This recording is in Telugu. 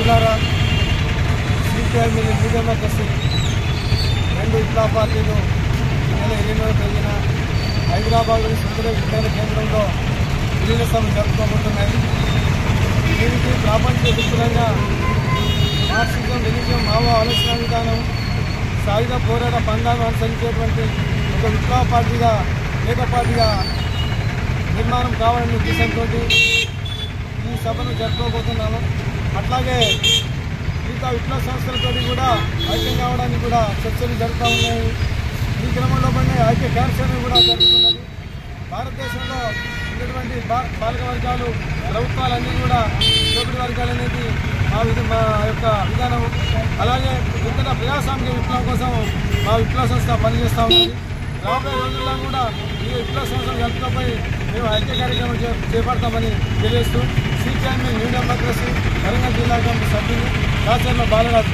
మిత్రులారా, సిపిఐ న్యూ డెమోక్రసీ రెండు విప్లవ పార్టీలు నెల 29వ తేదీన హైదరాబాద్లోని సుందర విజ్ఞాన కేంద్రంలో విలీన సభ జరుపుకోబోతున్నాయి. దీనికి ప్రాపంచ విస్తృతంగా మార్క్సిజం, లెనినిజం, మావో ఆలోచన విధానం, సాయుధ పోరాట పందాలను అనుసరించేటువంటి ఒక విప్లవ పార్టీగా, ఏకపార్టీగా నిర్మాణం కావాలనే ఉద్దేశంతో ఈ సభను జరుపుకోబోతున్నాము. అట్లాగే మిగతా విప్లవ సంస్థలతో కూడా ఐక్యం కావడానికి కూడా చర్చలు జరుగుతూ ఉన్నాయి. ఈ క్రమంలో పడిన ఐక్య కార్యక్రమం కూడా జరుగుతున్నది. భారతదేశంలో ఉన్నటువంటి పాలక వర్గాలు, ప్రభుత్వాలన్నీ కూడా దోపిడీ వర్గాలు అనేది మా యొక్క విధానం. అలాగే ఇతర ప్రజాస్వామిక విప్లవం కోసం మా విప్లవ సంస్థ పనిచేస్తూ ఉంది. రాబోయే రోజుల్లో కూడా ఈ విప్లవ సంస్థలు జరుపుకోపోయి మేము ఐక్య కార్యక్రమం చేపడతామని తెలియజేస్తూ సిపిఐ న్యూ డెమోక్రసీ వరంగల్ జిల్లా కమిటీ సభ్యులు రాచర్ల బాలరాజు.